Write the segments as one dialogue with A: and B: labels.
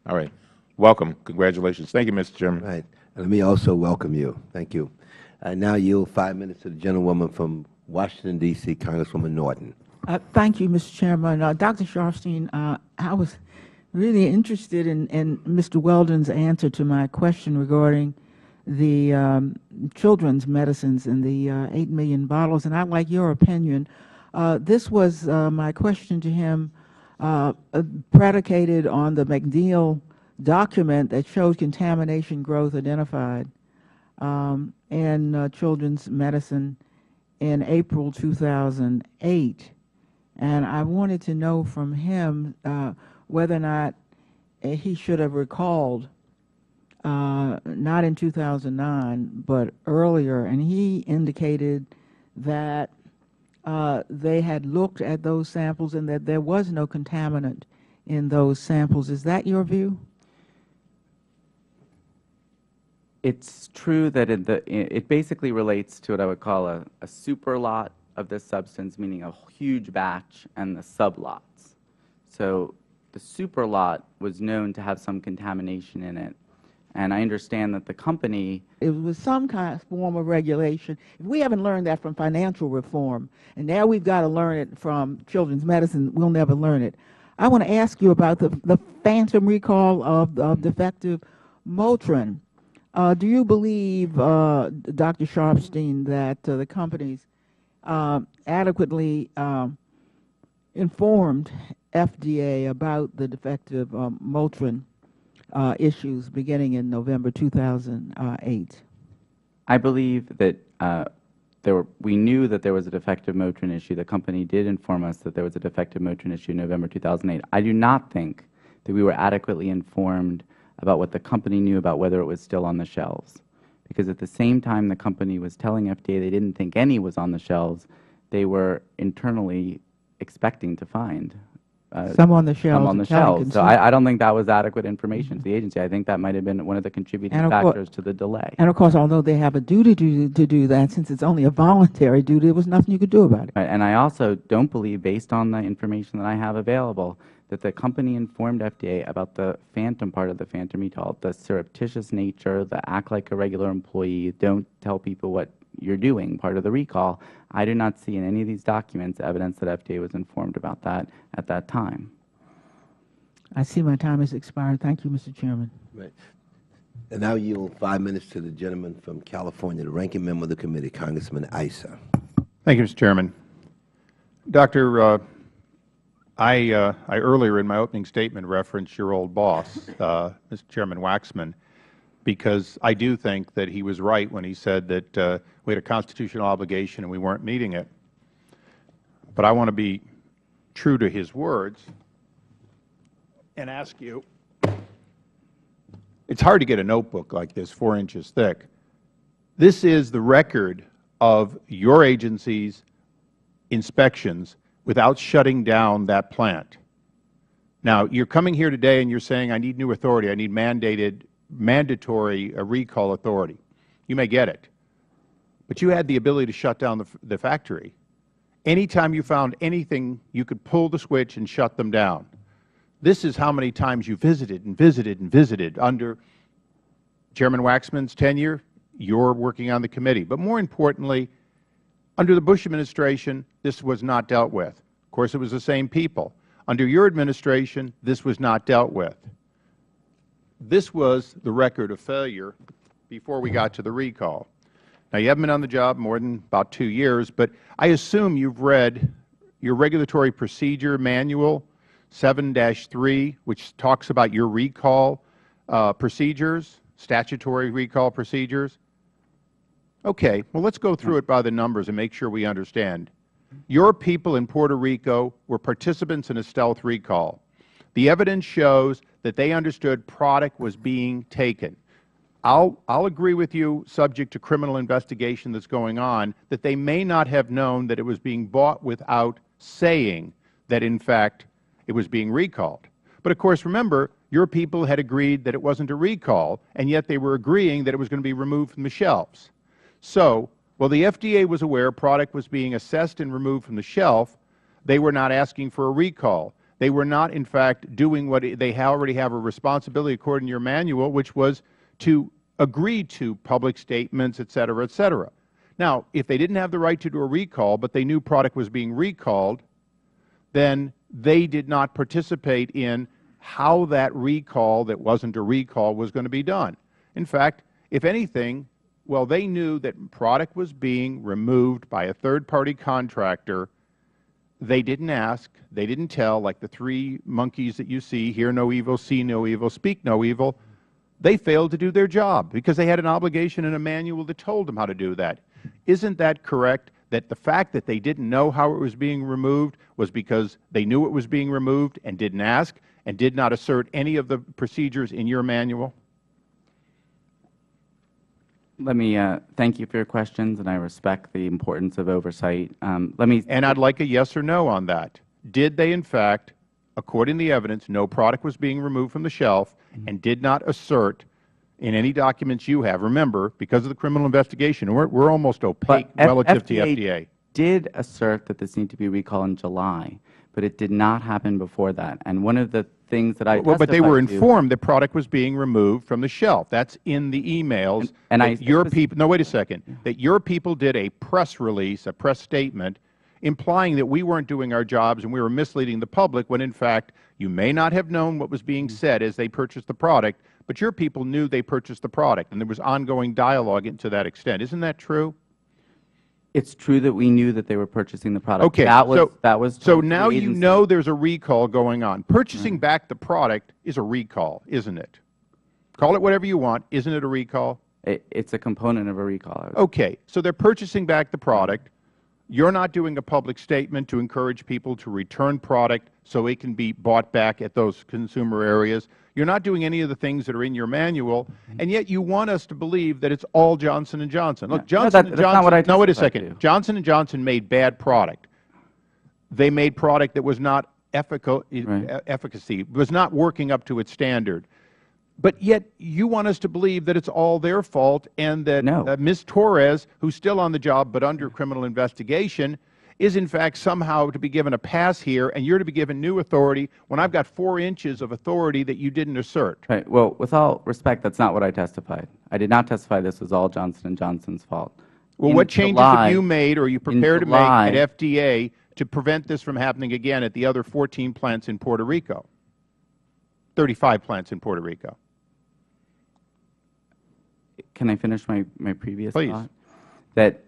A: All right. Welcome. Congratulations. Thank you, Mr. Chairman.
B: Right. And let me also welcome you. Thank you. I now yield 5 minutes to the gentlewoman from Washington, D.C., Congresswoman Norton.
C: Thank you, Mr. Chairman. Dr. Sharfstein, I was really interested in Mr. Weldon's answer to my question regarding the children's medicines and the 8 million bottles, and I'd like your opinion. This was my question to him, predicated on the McNeil document that shows contamination growth identified in children's medicine in April 2008. And I wanted to know from him whether or not he should have recalled, not in 2009, but earlier. And he indicated that they had looked at those samples and that there was no contaminant in those samples. Is that your view?
D: It's true that it basically relates to what I would call a super lot of this substance, meaning a huge batch, and the sublots. So the super lot was known to have some contamination in it. And I understand that the company—
C: It was some kind of form of regulation. If we haven't learned that from financial reform, and now we've got to learn it from children's medicine, we'll never learn it. I want to ask you about the phantom recall of defective Motrin. Do you believe, Dr. Sharfstein, that the companies adequately informed FDA about the defective Motrin issues beginning in November 2008?
D: I believe that we knew that there was a defective Motrin issue. The company did inform us that there was a defective Motrin issue in November 2008. I do not think that we were adequately informed about what the company knew about whether it was still on the shelves. Because at the same time the company was telling FDA they didn't think any was on the shelves, they were internally expecting to find
C: some on the shelves.
D: Some on the shelves. So I don't think that was adequate information to the agency. I think that might have been one of the contributing factors to the delay.
C: And of course, although they have a duty to do that, since it's only a voluntary duty, there was nothing you could do about it.
D: Right. And I also don't believe, based on the information that I have available, that the company informed FDA about the phantom part of the phantom recall, the surreptitious nature, the act like a regular employee, don't tell people what you're doing part of the recall. I do not see in any of these documents evidence that FDA was informed about that at that time.
C: I see my time has expired. Thank you, Mr. Chairman.
B: Right. And now yield 5 minutes to the gentleman from California, the ranking member of the committee, Congressman Issa.
A: Thank you, Mr. Chairman. Doctor, I earlier in my opening statement referenced your old boss, Mr. Chairman Waxman, because I do think that he was right when he said that we had a constitutional obligation and we weren't meeting it. But I want to be true to his words and ask you, it's hard to get a notebook like this 4 inches thick. This is the record of your agency's inspections without shutting down that plant. Now, you're coming here today and you're saying, I need new authority, I need mandatory recall authority. You may get it. But you had the ability to shut down the factory. Anytime you found anything, you could pull the switch and shut them down. This is how many times you visited and visited and visited. Under Chairman Waxman's tenure, you're working on the committee. But more importantly, under the Bush administration, this was not dealt with. Of course, it was the same people. Under your administration, this was not dealt with. This was the record of failure before we got to the recall. Now, you haven't been on the job more than about 2 years, but I assume you've read your regulatory procedure manual 7-3, which talks about your recall procedures, statutory recall procedures. Okay, well, let's go through it by the numbers and make sure we understand. Your people in Puerto Rico were participants in a stealth recall. The evidence shows that they understood product was being taken. I'll agree with you, subject to criminal investigation that's going on, that they may not have known that it was being bought without saying that, in fact, it was being recalled. But, of course, remember, your people had agreed that it wasn't a recall, and yet they were agreeing that it was going to be removed from the shelves. So, while the FDA was aware product was being assessed and removed from the shelf, they were not asking for a recall. They were not, in fact, doing what they already have a responsibility according to your manual, which was to agree to public statements, et cetera, et cetera. Now, if they didn't have the right to do a recall, but they knew product was being recalled, then they did not participate in how that recall that wasn't a recall was going to be done. In fact, if anything, well, they knew that product was being removed by a third-party contractor. They didn't ask, they didn't tell, like the three monkeys that you see, hear no evil, see no evil, speak no evil. They failed to do their job because they had an obligation and a manual that told them how to do that. Isn't that correct, that the fact that they didn't know how it was being removed was because they knew it was being removed and didn't ask and did not assert any of the procedures in your manual?
D: Let me thank you for your questions, and I respect the importance of oversight. And
A: I'd like a yes or no on that. Did they, in fact, according to the evidence, no product was being removed from the shelf and did not assert in any documents you have? Remember, because of the criminal investigation, we're almost opaque relative to the FDA.
D: Did assert that this needed to be recalled in July, but it did not happen before that. And one of the things that I testified to—
A: But they were informed that product was being removed from the shelf. That's in the emails. And your people— no, wait a second. That your people did a press release, a press statement, implying that we weren't doing our jobs and we were misleading the public when, in fact, you may not have known what was being said as they purchased the product, but your people knew they purchased the product, and there was ongoing dialogue to that extent. Isn't that true?
D: It's true that we knew that they were purchasing the product.
A: Okay.
D: That was
A: so now you know there's a recall going on. Purchasing back the product is a recall, isn't it? Call it whatever you want. Isn't it a recall?
D: It's a component of a recall.
A: Okay. So they're purchasing back the product. You're not doing a public statement to encourage people to return product so it can be bought back at those consumer areas. You're not doing any of the things that are in your manual, and yet you want us to believe that it's all Johnson & Johnson. Look, Johnson & Johnson—
D: not what I
A: no, wait a
D: testified
A: second.
D: to.
A: Johnson & Johnson made bad product. They made product that was not efficacy, was not working up to its standard. But yet you want us to believe that it's all their fault and that Ms. Torres, who's still on the job but under criminal investigation, is in fact somehow to be given a pass here, and you're to be given new authority when I've got 4 inches of authority that you didn't assert.
D: Right. Well, with all respect, that's not what I testified. I did not testify this was all Johnson & Johnson's fault.
A: Well, what changes have you made or are you prepared to make at FDA to prevent this from happening again at the other 14 plants in Puerto Rico, 35 plants in Puerto Rico?
D: Can I finish my previous
A: Please.
D: thought? That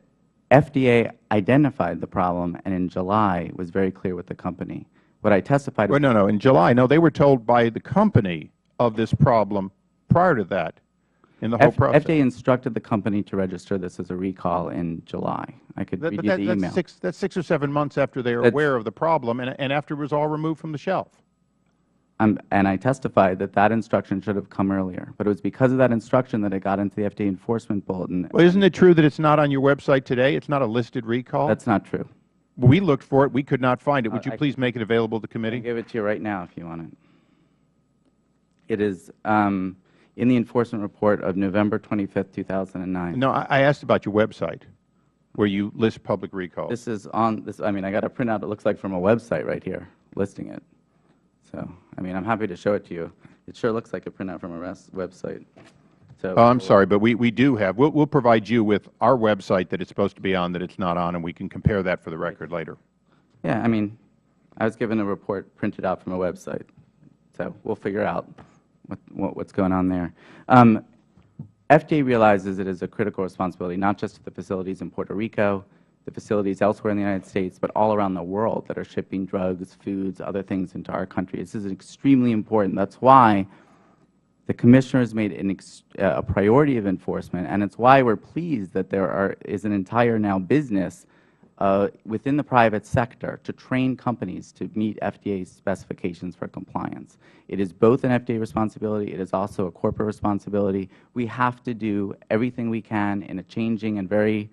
D: FDA identified the problem and in July was very clear with the company. What I testified—
A: Well, no, in July. No, they were told by the company of this problem prior to that in the whole process.
D: FDA instructed the company to register this as a recall in July. I could read you the email.
A: That's 6 or 7 months after they were aware of the problem and after it was all removed from the shelf.
D: And I testified that that instruction should have come earlier. But it was because of that instruction that it got into the FDA enforcement bulletin.
A: Well, isn't it true that it's not on your website today? It's not a listed recall?
D: That's not true.
A: We looked for it. We could not find it. Would you please make it available to the committee?
D: I'll give it to you right now if you want it. It is in the enforcement report of November 25th, 2009.
A: No, I asked about your website where you list public recalls.
D: This is on this. I mean, I got a printout. It looks like from a website right here listing it. So, I mean, I'm happy to show it to you. It sure looks like a printout from a website. So,
A: oh, I'm sorry, but we do have. We'll provide you with our website that it's supposed to be on, that it's not on, and we can compare that for the record later.
D: Yeah, I mean, I was given a report printed out from a website. So we'll figure out what's going on there. FDA realizes it is a critical responsibility, not just to the facilities in Puerto Rico, the facilities elsewhere in the United States, but all around the world that are shipping drugs, foods, other things into our country. This is extremely important. That's why the Commissioner has made a priority of enforcement, and it's why we're pleased that there is an entire now business within the private sector to train companies to meet FDA specifications for compliance. It is both an FDA responsibility. It is also a corporate responsibility. We have to do everything we can in a changing and very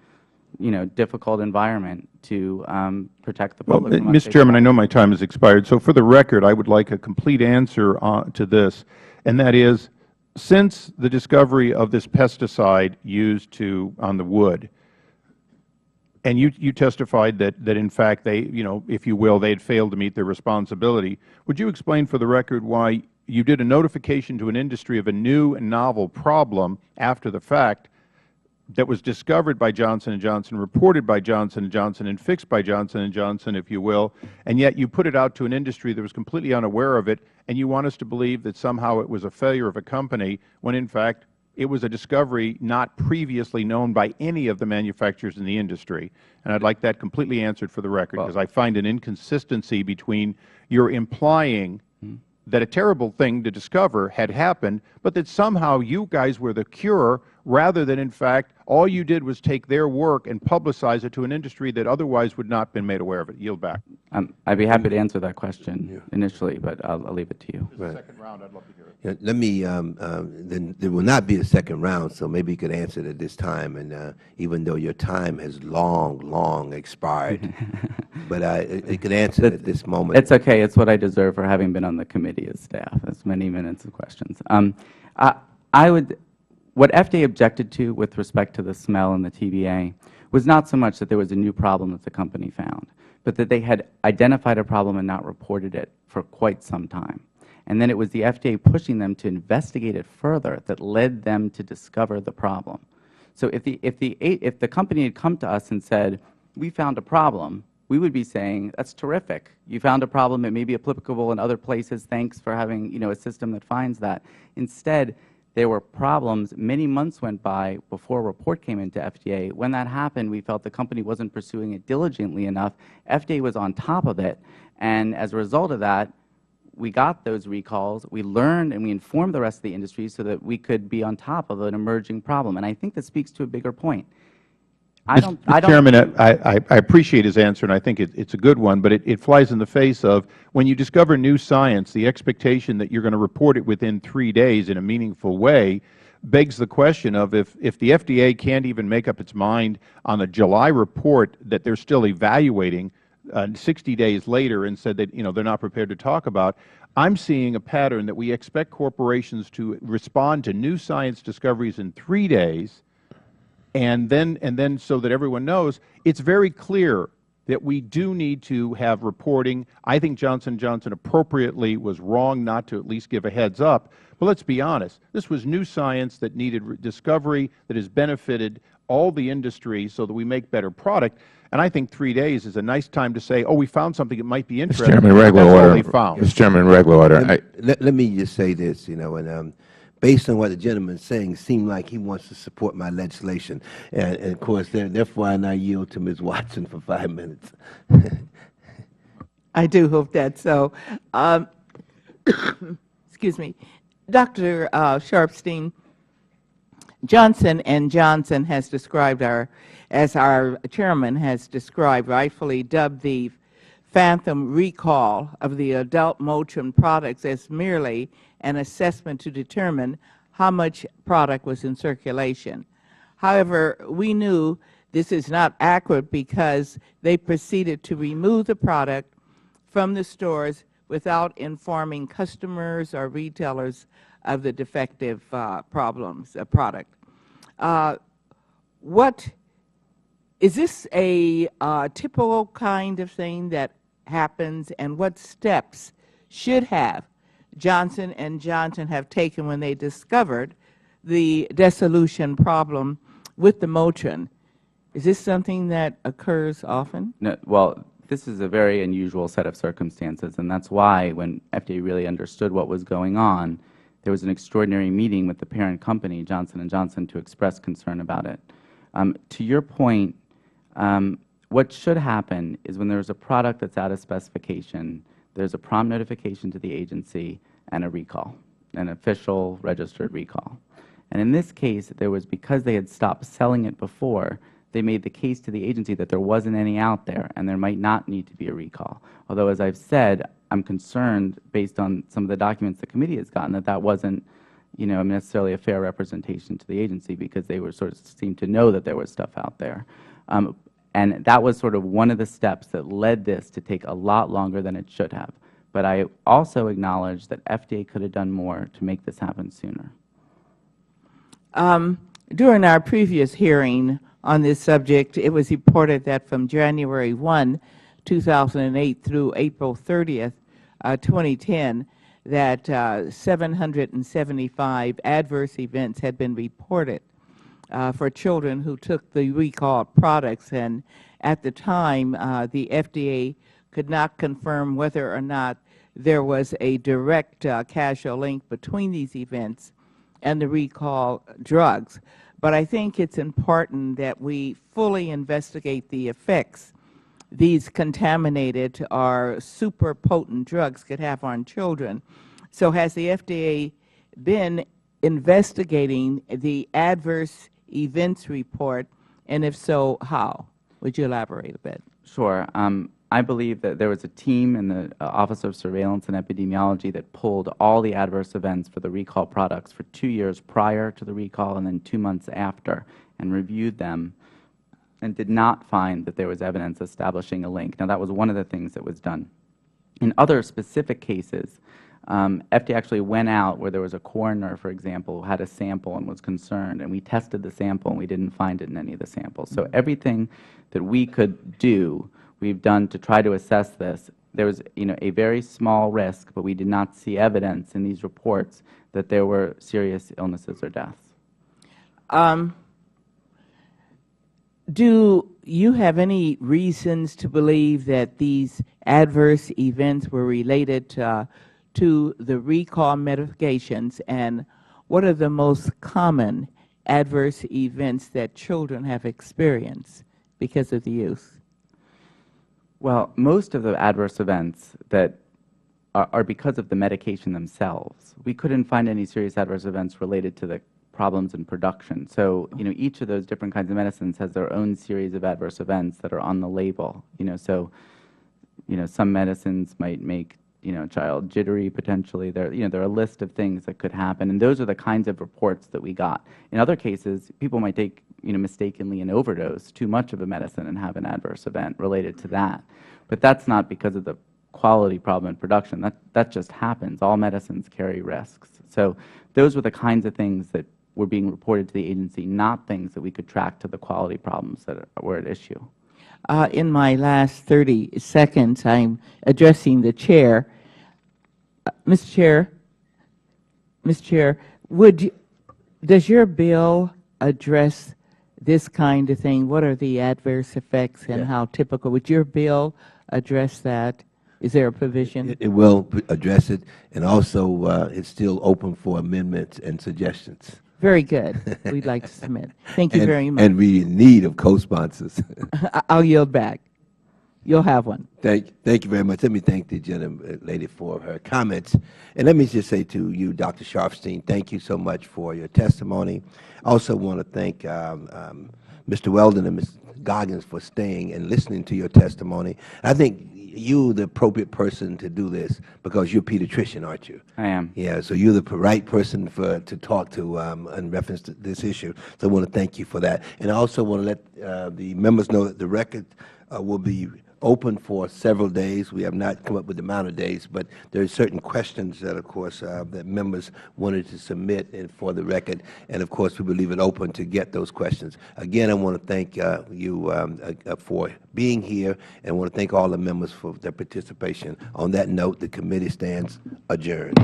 D: difficult environment to protect the public.
A: Well, Mr. Chairman, I know my time has expired. So for the record, I would like a complete answer to this, and that is, since the discovery of this pesticide used on the wood, And you testified that in fact they, if you will, they had failed to meet their responsibility. Would you explain for the record why you did a notification to an industry of a new and novel problem after the fact that was discovered by Johnson & Johnson, reported by Johnson & Johnson, and fixed by Johnson & Johnson, if you will, and yet you put it out to an industry that was completely unaware of it, and you want us to believe that somehow it was a failure of a company when, in fact, it was a discovery not previously known by any of the manufacturers in the industry? And I'd like that completely answered for the record, because I find an inconsistency between your implying that a terrible thing to discover had happened, but that somehow you guys were the cure, rather than, in fact, all you did was take their work and publicize it to an industry that otherwise would not have been made aware of it. Yield back.
D: I'd be happy to answer that question initially, but I'll leave it to you.
A: If there's a second round, I'd love to hear it.
B: Let me, then there will not be a second round, so maybe you could answer it at this time, and even though your time has long expired, but you could answer it at this moment.
D: It's okay. It's what I deserve for having been on the committee as staff. It's many minutes of questions. What FDA objected to with respect to the smell and the TBA was not so much that there was a new problem that the company found, but that they had identified a problem and not reported it for quite some time. And then it was the FDA pushing them to investigate it further that led them to discover the problem. So if the company had come to us and said, we found a problem, we would be saying, that's terrific. You found a problem. It may be applicable in other places. Thanks for having a system that finds that. Instead, there were problems. Many months went by before a report came into FDA. When that happened, we felt the company wasn't pursuing it diligently enough. FDA was on top of it. And as a result of that, we got those recalls. We learned and we informed the rest of the industry so that we could be on top of an emerging problem. And I think that speaks to a bigger point.
A: Mr. Chairman, I appreciate his answer, and I think it's a good one, but it flies in the face of when you discover new science, the expectation that you're going to report it within 3 days in a meaningful way begs the question of if the FDA can't even make up its mind on the July report that they're still evaluating 60 days later and said that they're not prepared to talk about. I'm seeing a pattern that we expect corporations to respond to new science discoveries in 3 days, and then so that everyone knows, it's very clear that we do need to have reporting. I think Johnson & Johnson appropriately was wrong not to at least give a heads up. But let's be honest. This was new science that needed discovery that has benefited all the industry so that we make better product. And I think 3 days is a nice time to say, oh, we found something that might be interesting.
E: Mr. Chairman, regular
A: That's
E: order.
A: all they found.
E: Mr. Chairman, regular order.
B: Let me just say this, and based on what the gentleman is saying, it seemed like he wants to support my legislation. And of course, therefore, I now yield to Ms. Watson for 5 minutes.
C: I do hope that's so. Excuse me. Dr. Sharpstein, Johnson & Johnson has described as our chairman has described, rightfully dubbed the phantom recall of the adult Motrin products as merely an assessment to determine how much product was in circulation. However, we knew this is not accurate because they proceeded to remove the product from the stores without informing customers or retailers of the defective product. Is this a typical kind of thing that happens, and what steps should have Johnson & Johnson have taken when they discovered the dissolution problem with the Motrin? Is this something that occurs often?
D: No, well, this is a very unusual set of circumstances, and that's why when FDA really understood what was going on, there was an extraordinary meeting with the parent company, Johnson & Johnson, to express concern about it. To your point, what should happen is when there's a product that's out of specification, there's a prompt notification to the agency and a recall, an official registered recall. And in this case, there was, because they had stopped selling it before, they made the case to the agency that there wasn't any out there and there might not need to be a recall. Although, as I've said, I'm concerned, based on some of the documents the committee has gotten, that that wasn't necessarily a fair representation to the agency, because they were sort of seemed to know that there was stuff out there. And that was sort of one of the steps that led this to take a lot longer than it should have. But I also acknowledge that FDA could have done more to make this happen sooner.
C: During our previous hearing
E: on this subject. It was reported that from January 1, 2008 through April 30th, 2010, that 775 adverse events had been reported for children who took the recalled products. And at the time, the FDA could not confirm whether or not there was a direct causal link between these events and the recall drugs. But I think it's important that we fully investigate the effects these contaminated or super potent drugs could have on children. So has the FDA been investigating the adverse events report, and if so, how? Would you elaborate a bit?
D: Sure. I believe that there was a team in the Office of Surveillance and Epidemiology that pulled all the adverse events for the recall products for 2 years prior to the recall and then 2 months after, and reviewed them and did not find that there was evidence establishing a link. Now, that was one of the things that was done. In other specific cases, FDA actually went out where there was a coroner, for example, who had a sample and was concerned, and we tested the sample and we didn't find it in any of the samples. So everything that we could do, we've done to try to assess this. There was a very small risk, but we did not see evidence in these reports that there were serious illnesses or deaths.
E: Do you have any reasons to believe that these adverse events were related to the recall medications, and what are the most common adverse events that children have experienced because of the use?
D: Well, most of the adverse events that are because of the medication themselves. We couldn't find any serious adverse events related to the problems in production. So, each of those different kinds of medicines has their own series of adverse events that are on the label. So, some medicines might make a child jittery potentially. There are a list of things that could happen, and those are the kinds of reports that we got. In other cases, people might take mistakenly an overdose, too much of a medicine, and have an adverse event related to that. But that's not because of the quality problem in production. That just happens. All medicines carry risks. So those were the kinds of things that were being reported to the agency, not things that we could track to the quality problems that were at issue.
E: In my last 30 seconds, I'm addressing the Chair. Mr. Chair, does your bill address this kind of thing? What are the adverse effects and how typical? Would your bill address that? Is there a provision?
B: It will address it, and also it's still open for amendments and suggestions.
E: Very good. We'd like to submit. Thank you very much.
B: And we're in need of co-sponsors.
E: I'll yield back. You'll have one.
B: Thank you very much. Let me thank the gentlelady for her comments. And let me just say to you, Dr. Sharfstein, thank you so much for your testimony. I also want to thank Mr. Weldon and Ms. Goggins for staying and listening to your testimony. I think you're the appropriate person to do this because you're a pediatrician, aren't you?
D: I am.
B: Yeah, so you're the right person to talk to in reference to this issue. So I want to thank you for that. And I also want to let the members know that the record will be open for several days. We have not come up with the amount of days, but there are certain questions that, of course, that members wanted to submit for the record, and of course, we will leave it open to get those questions. Again, I want to thank you for being here, and I want to thank all the members for their participation. On that note, the committee stands adjourned.